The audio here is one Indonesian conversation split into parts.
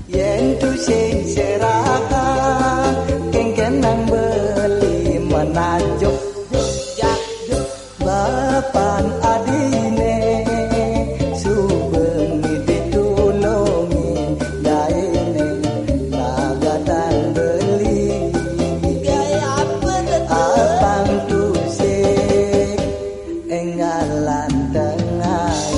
Yen tu sing seraka kengken nang beli menajuk bapan adine subengi ditulungi gaene lagatan beli gaya abang tusik enggalan tengai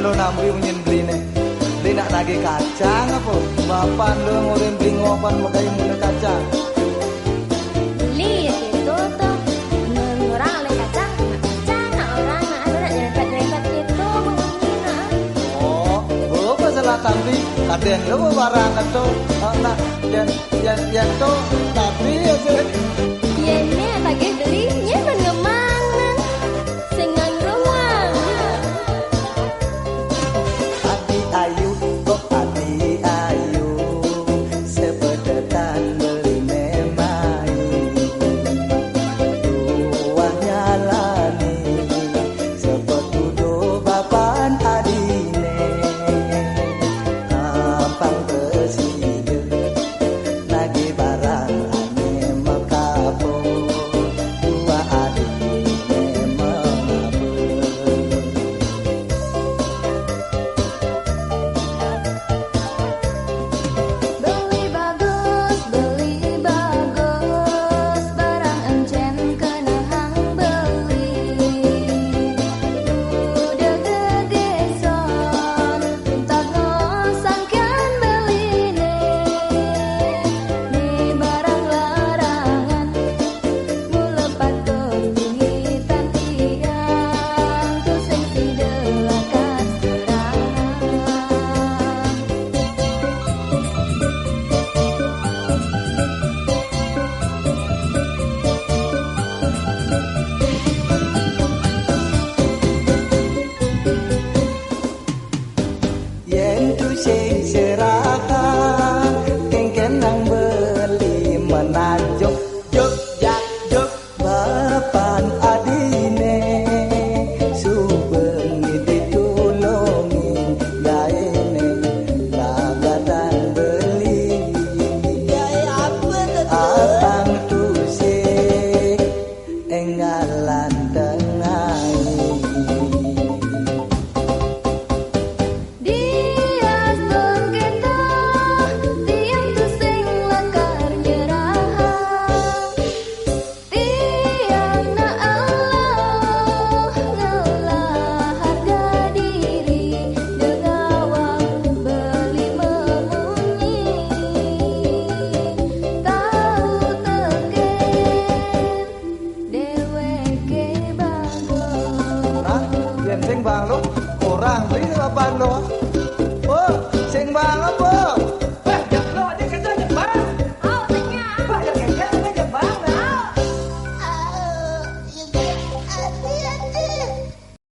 lo namri menyen beli nih, beli nak nagih kacang apa? Bapak lo ngurim beli ngopan makai mune kacang. Beli ya itu tuh, orang oleh kacang, nak orang nak ada nyerempet itu mengenina. Oh, apa salah tamri? Kadang lo barang itu, nak yang tu tapi ya sih. Ya ini lagi belinya mengemana, sengang ruang. Ayu, kok ati ayu, sepedetan beli memai, dua nyalani, sepetudo bapan adine, kapang keside, nagi barang ane mekapo, dua adine mengabur. Beli bagus, barang encen kena hang beli. Udah gede son, tak ngosangkan beli nih barang larangan, mula patut dihitan tiang, tu sing sidelakas terang. Yen tu sing seraka kengken nang beli menajuk